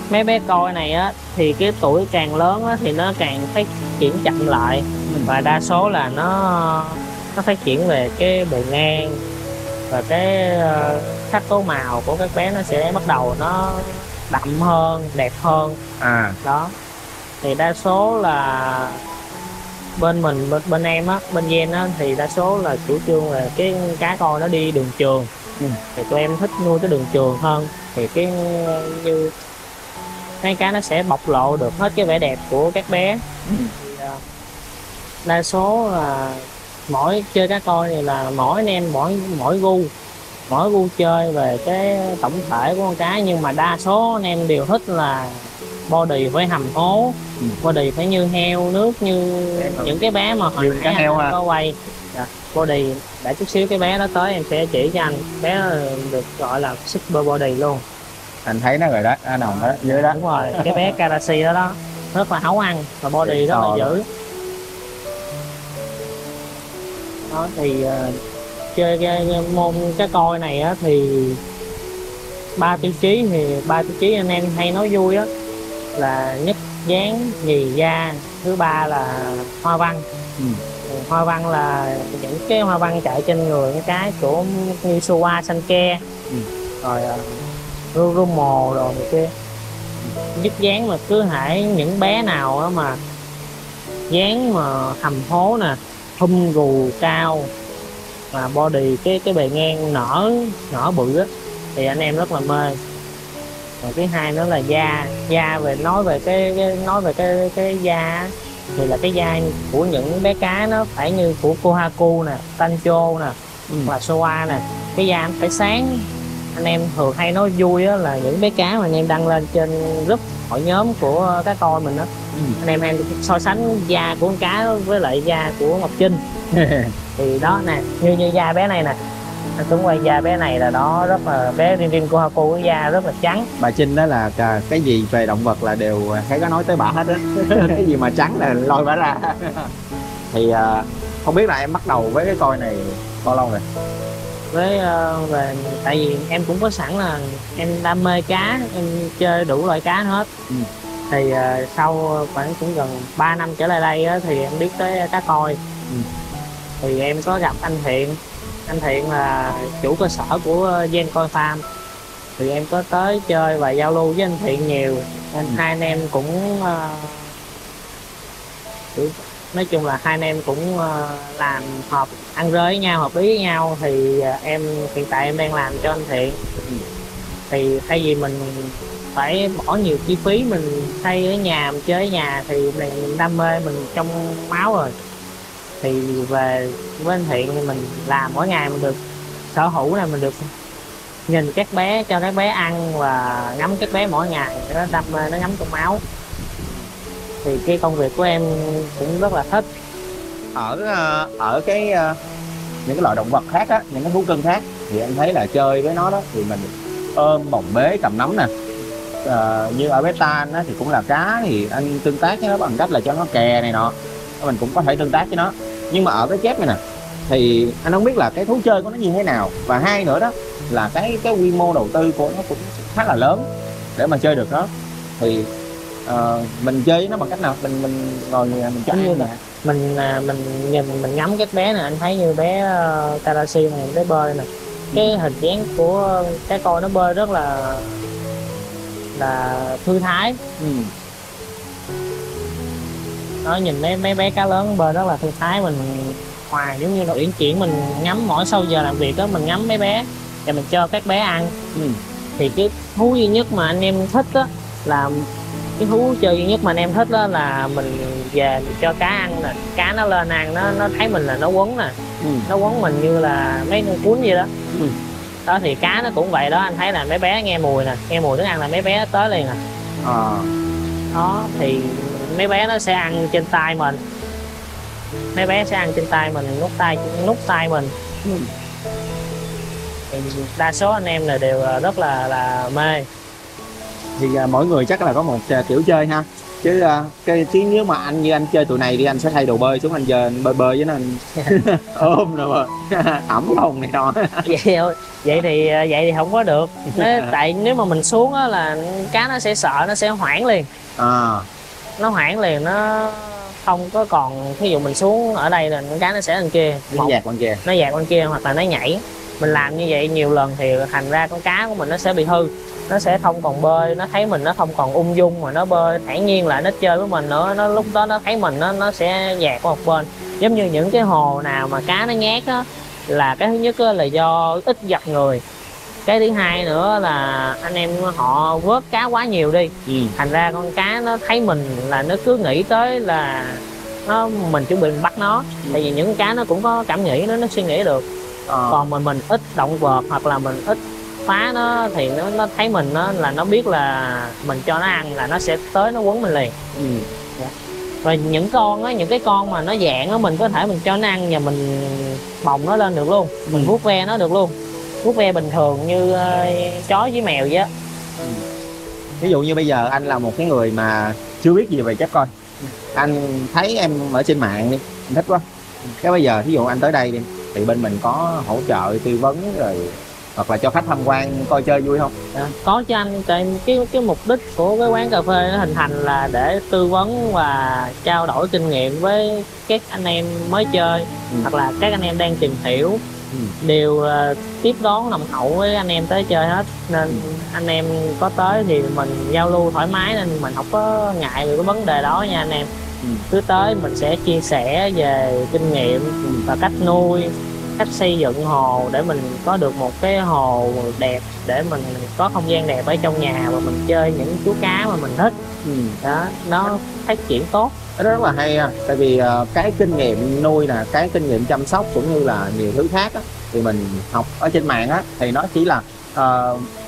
mấy bé coi này á thì cái tuổi càng lớn á thì nó càng phát triển chậm lại, và đa số là nó phát triển về cái bề ngang và cái sắc tố màu của các bé nó sẽ bắt đầu nó đậm hơn, đẹp hơn. Đó thì đa số là bên em á, bên Gen á thì đa số là chủ trương là cái cá coi nó đi đường trường. Thì tụi em thích nuôi cái đường trường hơn, thì cái như mấy cá nó sẽ bộc lộ được hết cái vẻ đẹp của các bé. Đa số là mỗi chơi cá coi này là mỗi anh em mỗi gu chơi về cái tổng thể của con cá, nhưng mà đa số anh em đều thích là body phải hầm hố, body phải như heo nước, như những cái bé mà hồi cá heo có quay. Body đã chút xíu cái bé đó tới em sẽ chỉ cho anh, bé được gọi là super body luôn. Anh thấy nó rồi đó, nó nằm đó dưới đó. Đúng rồi, cái bé Karashi đó rất là háo ăn và body rất là dữ. Đó thì chơi cái môn cá coi này á thì ba tiêu chí anh em hay nói vui á là nhất dáng, nhì da, thứ ba là hoa văn. Hoa văn là những cái hoa văn chạy trên người cái của Nisoa Sanke, rồi Rumo rồi kia. Nhất dáng mà cứ hãy những bé nào đó mà dáng mà hầm hố nè, thum gù cao, và body cái bề ngang nở bự á, thì anh em rất là mê. Rồi thứ hai nữa là da về nói về cái da á, thì là cái da của những bé cá nó phải như của Kohaku nè, Tancho nè, hoặc là Soa nè, cái da nó phải sáng. Anh em thường hay nói vui á, là những bé cá mà anh em đăng lên trên group hội nhóm của cá coi mình đó, anh em hay so sánh da của con cá với lại da của Ngọc Trinh. Thì đó nè, như da bé này nè, anh Tuấn quay da bé này là đó, rất là bé riêng Kohaku, cái da rất là trắng. Bà Trinh đó là cái gì về động vật là đều thấy có nói tới bả hết á. Cái gì mà trắng là lôi bả ra. Thì không biết là em bắt đầu với cái coi này bao lâu rồi? Với về tại vì em cũng có sẵn là em đam mê cá, em chơi đủ loại cá hết. Thì sau khoảng cũng gần 3 năm trở lại đây á, thì em biết tới cá coi. Thì em có gặp anh Thiện là chủ cơ sở của Gen Coi Farm. Thì em có tới chơi và giao lưu với anh Thiện nhiều, nên hai anh em cũng nói chung là hai anh em cũng làm hợp, ăn rơi với nhau, hợp lý với nhau. Thì em hiện tại em đang làm cho anh Thiện. Thì thay vì mình phải bỏ nhiều chi phí mình xây ở nhà, mình chơi ở nhà, thì mình đam mê mình trong máu rồi. Thì về với anh Thiện thì mình làm mỗi ngày mình được sở hữu này, mình được nhìn các bé, cho các bé ăn và ngắm các bé mỗi ngày, nó đam mê, nó ngắm trong máu. Thì cái công việc của em cũng rất là thích. Ở cái những cái loại động vật khác á, những cái thú cưng khác, thì anh thấy là chơi với nó đó thì mình ôm, bồng bế, cầm nắm nè. Như ở Betan á thì cũng là cá, thì anh tương tác với nó bằng cách là cho nó kè này nọ, mình cũng có thể tương tác với nó. Nhưng mà ở cái chép này nè, thì anh không biết là cái thú chơi của nó như thế nào. Và hai nữa đó là cái quy mô đầu tư của nó cũng khá là lớn để mà chơi được đó. Thì mình chơi với nó bằng cách nào? Mình ngồi mình cho ăn nè, mình nhìn mình ngắm các bé nè, anh thấy như bé Karashi này, bé bơi nè, cái hình dáng của cái coi nó bơi rất là thư thái. Nó nhìn mấy bé cá lớn bơi rất là thư thái, mình hòa giống như là uyển chuyển. Mình ngắm mỗi sau giờ làm việc đó, mình ngắm mấy bé và mình cho các bé ăn. Thì cái thú duy nhất mà anh em thích đó là cái thú chơi duy nhất mà anh em thích đó là mình về mình cho cá ăn nè, cá nó lên ăn, nó thấy mình là nó quấn nè, nó quấn mình như là mấy con cuốn vậy đó. Đó thì cá nó cũng vậy đó, anh thấy là mấy bé nghe mùi nè, nghe mùi thức ăn là mấy bé tới liền nè. Đó thì mấy bé nó sẽ ăn trên tay mình, mấy bé sẽ ăn trên tay mình, nút tay mình. Thì đa số anh em là đều rất là mê. Thì mỗi người chắc là có một kiểu chơi ha. Chứ nếu mà như anh chơi tụi này thì anh sẽ thay đồ bơi xuống, anh giờ anh bơi với nó, anh ôm rồi mà ẩm hồng này nọ. vậy thì không có được. Tại nếu mà mình xuống á là cá nó sẽ sợ, nó sẽ hoảng liền. Nó hoảng liền, nó không có còn, ví dụ mình xuống ở đây là con cá nó sẽ lên kia, nó dạt bên kia hoặc là nó nhảy. Mình làm như vậy nhiều lần thì thành ra con cá của mình nó sẽ bị hư, nó sẽ không còn bơi, nó thấy mình nó không còn ung dung mà nó bơi thản nhiên lại, nó chơi với mình nữa. Nó lúc đó nó thấy mình nó sẽ dạt qua một bên. Giống như những cái hồ nào mà cá nó nhát á, là cái thứ nhất là do ít gặp người, cái thứ hai nữa là anh em họ vớt cá quá nhiều đi. Thành ra con cá nó thấy mình là nó cứ nghĩ tới là mình chuẩn bị mình bắt nó. Tại vì những cá nó cũng có cảm nghĩ, nó suy nghĩ được. Còn mình ít động vật hoặc là mình ít phá nó thì nó thấy mình là nó biết là mình cho nó ăn là nó sẽ tới, nó quấn mình liền. Rồi những cái con mà nó dạng á, mình có thể mình cho nó ăn và mình bồng nó lên được luôn, mình vuốt ve nó được luôn, vuốt ve bình thường như chó với mèo vậy á. Ví dụ như bây giờ anh là một cái người mà chưa biết gì về chép coi, anh thấy em ở trên mạng đi, anh thích quá, cái bây giờ ví dụ anh tới đây đi thì bên mình có hỗ trợ tư vấn rồi hoặc là cho khách tham quan coi chơi vui không? Có cho anh. Cái mục đích của cái quán cà phê nó hình thành là để tư vấn và trao đổi kinh nghiệm với các anh em mới chơi, hoặc là các anh em đang tìm hiểu. Đều tiếp đón nồng hậu với anh em tới chơi hết, nên anh em có tới thì mình giao lưu thoải mái, nên mình không có ngại về cái vấn đề đó nha anh em. Cứ tới mình sẽ chia sẻ về kinh nghiệm và cách nuôi, cách xây dựng hồ để mình có được một cái hồ đẹp, để mình có không gian đẹp ở trong nhà và mình chơi những chú cá mà mình thích. Đó, nó phát triển tốt. Đó rất là hay ha. Tại vì cái kinh nghiệm nuôi nè, cái kinh nghiệm chăm sóc cũng như là nhiều thứ khác á, thì mình học ở trên mạng á, thì nó chỉ là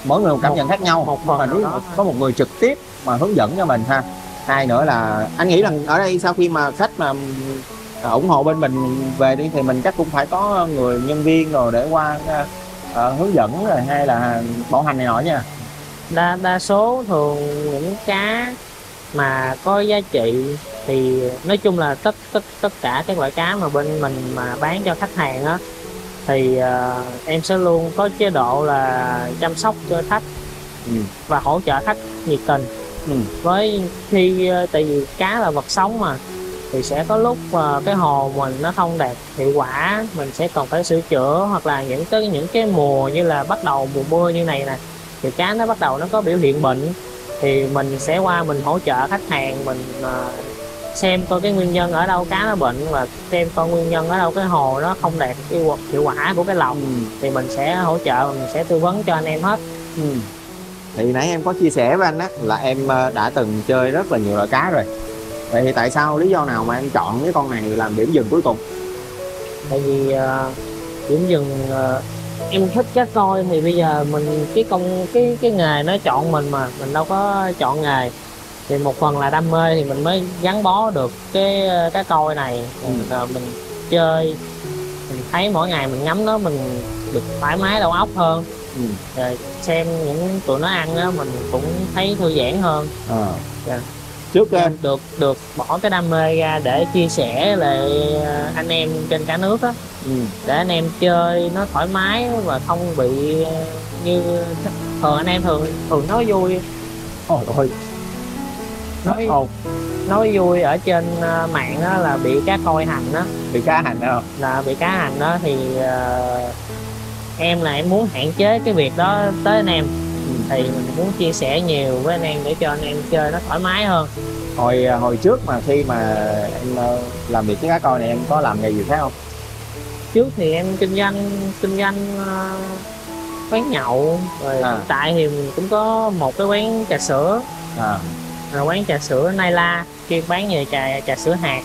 mỗi người một cảm nhận khác nhau. Một phần mà nếu đó có một người trực tiếp mà hướng dẫn cho mình ha. Hai nữa là anh nghĩ rằng ở đây sau khi mà khách mà ủng hộ bên mình về đi thì mình chắc cũng phải có người nhân viên rồi để qua hướng dẫn rồi hay là bảo hành này nọ nha. Đa số thường những cá mà có giá trị thì nói chung là tất cả các loại cá mà bên mình mà bán cho khách hàng á, thì em sẽ luôn có chế độ là chăm sóc cho khách và hỗ trợ khách nhiệt tình. Với khi tại vì cá là vật sống mà, thì sẽ có lúc cái hồ mình nó không đạt hiệu quả, mình sẽ còn phải sửa chữa, hoặc là những cái mùa như là bắt đầu mùa mưa như này nè, thì cá nó bắt đầu nó có biểu hiện bệnh, thì mình sẽ qua mình hỗ trợ khách hàng, mình xem coi cái nguyên nhân ở đâu cá nó bệnh, và xem coi nguyên nhân ở đâu cái hồ nó không đạt hiệu quả của cái lồng, thì mình sẽ hỗ trợ, mình sẽ tư vấn cho anh em hết. Thì nãy em có chia sẻ với anh á là em đã từng chơi rất là nhiều loại cá rồi. Vậy thì tại sao, lý do nào mà em chọn cái con này làm điểm dừng cuối cùng? Tại vì điểm dừng em thích cá coi, thì bây giờ mình cái nghề nó chọn mình mà, mình đâu có chọn nghề. Thì một phần là đam mê thì mình mới gắn bó được cái cá coi này. Mình chơi, mình thấy mỗi ngày mình ngắm nó mình được thoải mái đầu óc hơn. Rồi xem những tụi nó ăn á, mình cũng thấy thư giãn hơn. Trước được bỏ cái đam mê ra để chia sẻ lại anh em trên cả nước á, để anh em chơi nó thoải mái và không bị như thường anh em thường nói vui. Nói vui ở trên mạng đó là bị cá coi hành đó. Bị cá hành đó không? Là bị cá hành đó, thì em muốn hạn chế cái việc đó tới anh em. Thì mình muốn chia sẻ nhiều với anh em để cho anh em chơi nó thoải mái hơn. Hồi trước mà khi mà em làm việc cái cá coi này, em có làm nghề gì khác không? Trước thì em kinh doanh quán nhậu, rồi hiện tại thì mình cũng có một cái quán trà sữa. Quán trà sữa Naila, chuyên bán về trà sữa hạt.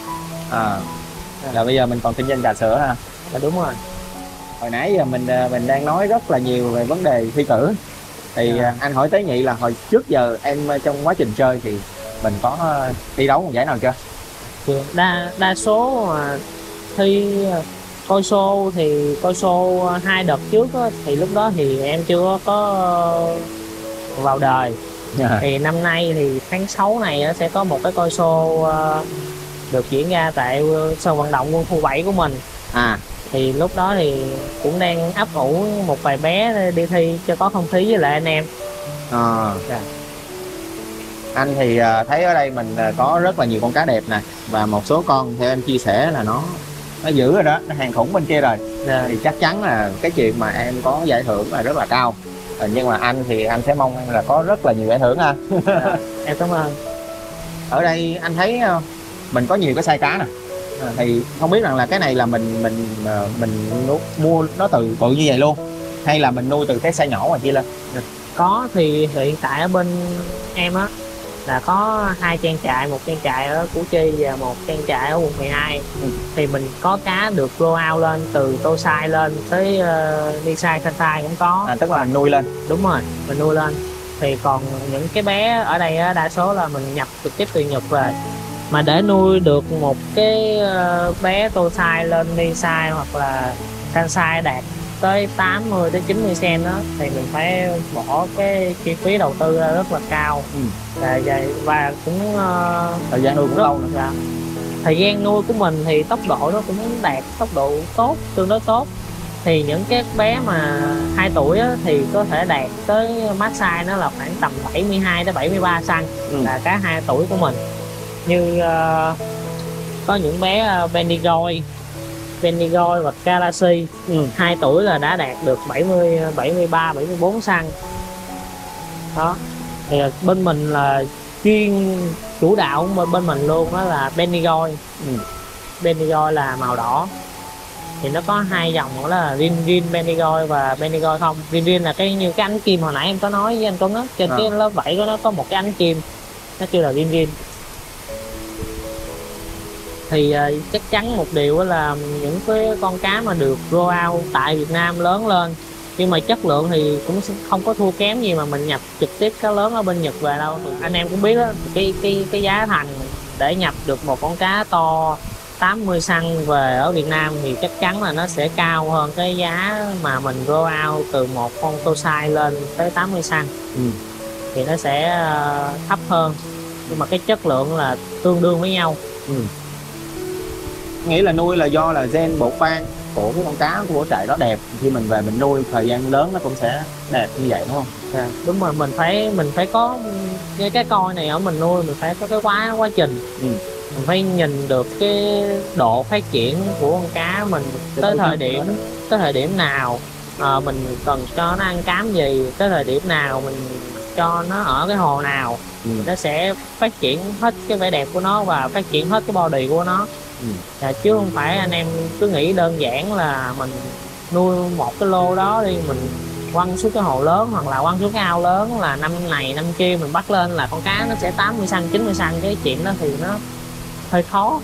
Là bây giờ mình còn kinh doanh trà sữa ha? Đúng rồi. Hồi nãy giờ mình đang nói rất là nhiều về vấn đề thi cử. Thì anh hỏi Tế Nhị là hồi trước giờ em trong quá trình chơi thì mình có thi đấu một giải nào chưa? Đa số mà thi coi show thì coi show 2 đợt trước đó, thì lúc đó thì em chưa có vào đời. Thì năm nay thì tháng 6 này sẽ có một cái coi show được diễn ra tại sân vận động Quân khu 7 của mình. Thì lúc đó thì cũng đang ấp ủ một vài bé đi thi cho có không khí với lại anh em. Anh thì thấy ở đây mình có rất là nhiều con cá đẹp nè, và một số con theo em chia sẻ là nó dữ rồi đó, nó hàng khủng bên kia rồi. Thì chắc chắn là cái chuyện mà em có giải thưởng là rất là cao. Nhưng mà anh thì anh sẽ mong là có rất là nhiều giải thưởng ha. Em cảm ơn. Ở đây anh thấy mình có nhiều cái size cá nè. Thì không biết rằng là cái này là mình mua nó từ bự như vậy luôn, hay là mình nuôi từ cái size nhỏ mà chia lên? Có, thì hiện tại ở bên em á là có 2 trang trại, một trang trại ở Củ Chi và một trang trại ở quận 12. Thì mình có cá được grow out lên từ tô size lên tới đi size thanh size cũng có. Tức là mình nuôi lên. Đúng rồi, mình nuôi lên. Thì còn những cái bé ở đây đa số là mình nhập trực tiếp từ Nhật về. Mà để nuôi được một cái bé tô size lên đi size hoặc là thanh size đạt tới 80 tới 90 cm đó, thì mình phải bỏ cái chi phí đầu tư ra rất là cao. Và cũng thời gian nuôi cũng lâu nữa. Thời gian nuôi của mình thì tốc độ nó cũng đạt tốc độ tốt, tương đối tốt. Thì những cái bé mà 2 tuổi á, thì có thể đạt tới max size nó là khoảng tầm 72 tới 73 cm, là cá 2 tuổi của mình. Như có những bé Bendigoy và Karachi 2 tuổi là đã đạt được 73 74 cm. Đó. Thì bên mình là chuyên chủ đạo của bên mình luôn, đó là Bendigoid. Bendigoid là màu đỏ, thì nó có hai dòng, đó là Rin Bendigoid và Bendigoid không. Rin là cái như cái ánh kim hồi nãy em có nói với anh Tuấn á, trên cái lớp vảy của nó có một cái ánh kim, nó kêu là Rin. Thì chắc chắn một điều là những cái con cá mà được grow out tại Việt Nam lớn lên, nhưng mà chất lượng thì cũng không có thua kém gì mà mình nhập trực tiếp cá lớn ở bên Nhật về đâu. Anh em cũng biết đó, cái giá thành để nhập được một con cá to 80 cm về ở Việt Nam thì chắc chắn là nó sẽ cao hơn cái giá mà mình grow out từ một con Tosai lên tới 80 cm. Thì nó sẽ thấp hơn, nhưng mà cái chất lượng là tương đương với nhau. Nghĩ là nuôi là do là gen bột ban của cái con cá của trại đó đẹp, khi mình về mình nuôi thời gian lớn nó cũng sẽ đẹp như vậy đúng không? Đúng rồi, mình phải có cái coi này ở mình nuôi, mình phải có cái quá trình. Mình phải nhìn được cái độ phát triển của con cá mình tới thời điểm nào, mình cần cho nó ăn cám gì, tới thời điểm nào mình cho nó ở cái hồ nào, nó sẽ phát triển hết cái vẻ đẹp của nó và phát triển hết cái body của nó. Chứ không phải anh em cứ nghĩ đơn giản là mình nuôi một cái lô đó đi, mình quăng xuống cái hồ lớn hoặc là quăng xuống cái ao lớn là năm này năm kia mình bắt lên là con cá nó sẽ 80 cm 90 cm, cái chuyện đó thì nó hơi khó.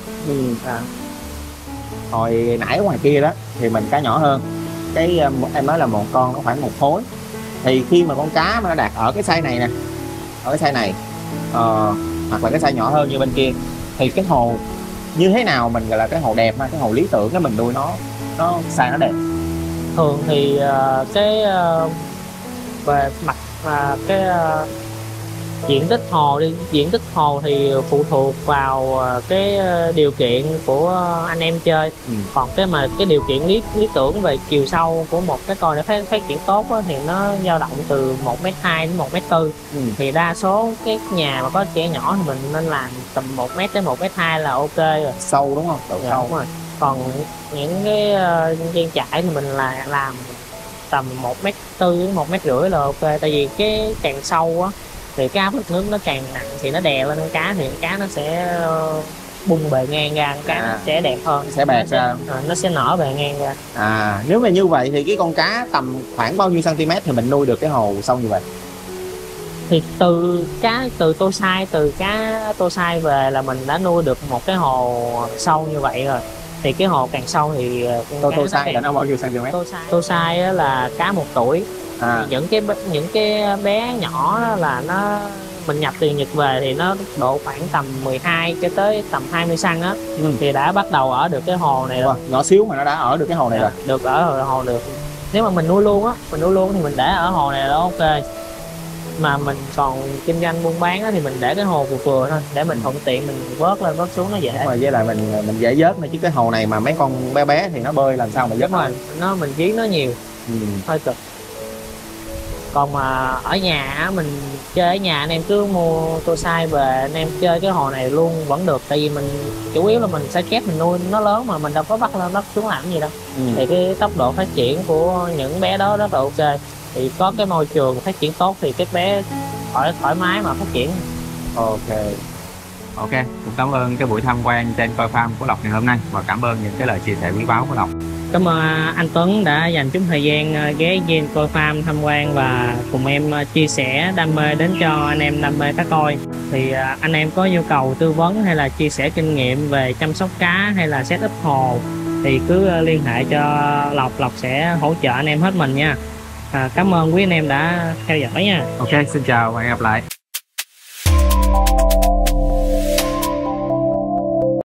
Hồi nãy ngoài kia đó thì mình cá nhỏ hơn, cái em nói là một con nó khoảng 1 khối, thì khi mà con cá mà nó đạt ở cái size này nè, ở cái size này hoặc là cái size nhỏ hơn như bên kia, thì cái hồ như thế nào mình gọi là cái hồ đẹp, cái hồ lý tưởng để mình nuôi nó size nó đẹp? Thường thì về mặt diện tích hồ thì phụ thuộc vào cái điều kiện của anh em chơi. Còn cái điều kiện lý tưởng về chiều sâu của một cái con để phát triển tốt đó, thì nó dao động từ 1m2 đến 1m4. Thì đa số cái nhà mà có trẻ nhỏ thì mình nên làm tầm 1m đến 1m2 là ok rồi. Sâu đúng không? Độ sâu. Đúng rồi. Còn những cái trang trại thì mình làm tầm 1m4 đến 1m5 là ok. Tại vì cái càng sâu á thì cái áp lực nước nó càng nặng thì nó đè lên con cá, thì con cá nó sẽ bung bề ngang ra, con cá nó sẽ đẹp hơn, sẽ bẹt ra, nó sẽ nở bề ngang ra. Nếu mà như vậy thì cái con cá tầm khoảng bao nhiêu cm thì mình nuôi được cái hồ sâu như vậy? Thì từ cá Tosai về là mình đã nuôi được một cái hồ sâu như vậy rồi. Thì cái hồ càng sâu thì Tosai là nó bao nhiêu cm? Tosai là cá 1 tuổi. Những cái bé nhỏ đó là mình nhập từ Nhật về thì nó độ khoảng tầm 12 cho tới tầm 20 cm á. Thì đã bắt đầu ở được cái hồ này rồi. Nhỏ xíu mà nó đã ở được cái hồ này rồi. Được ở hồ được. Nếu mà mình nuôi luôn thì mình để ở hồ này là ok. Mà mình còn kinh doanh buôn bán á, thì mình để cái hồ vừa vừa thôi, để mình thuận tiện mình vớt lên vớt xuống nó dễ. Đúng rồi, với lại mình dễ vớt nữa, chứ cái hồ này mà mấy con bé bé thì nó bơi làm sao mà vớt. Đúng rồi, mình giếng nó nhiều, hơi cực. Còn mà ở nhà mình chơi ở nhà, anh em cứ mua Tosai về anh em chơi cái hồ này luôn vẫn được. Tại vì mình chủ yếu là mình sẽ chép mình nuôi nó lớn mà, mình đâu có bắt lên bắt xuống làm gì đâu. Thì cái tốc độ phát triển của những bé đó rất là ok. Thì có cái môi trường phát triển tốt thì cái bé thoải mái mà phát triển. Ok, cũng cảm ơn cái buổi tham quan trên Coi Farm của Lộc ngày hôm nay, và cảm ơn những cái lời chia sẻ quý báu của Lộc. Cảm ơn anh Tuấn đã dành chút thời gian ghé trên Coi Farm tham quan và cùng em chia sẻ đam mê đến cho anh em đam mê cá coi. Thì anh em có nhu cầu tư vấn hay là chia sẻ kinh nghiệm về chăm sóc cá hay là setup hồ thì cứ liên hệ cho Lộc sẽ hỗ trợ anh em hết mình nha. Cảm ơn quý anh em đã theo dõi nha. Ok, xin chào và hẹn gặp lại.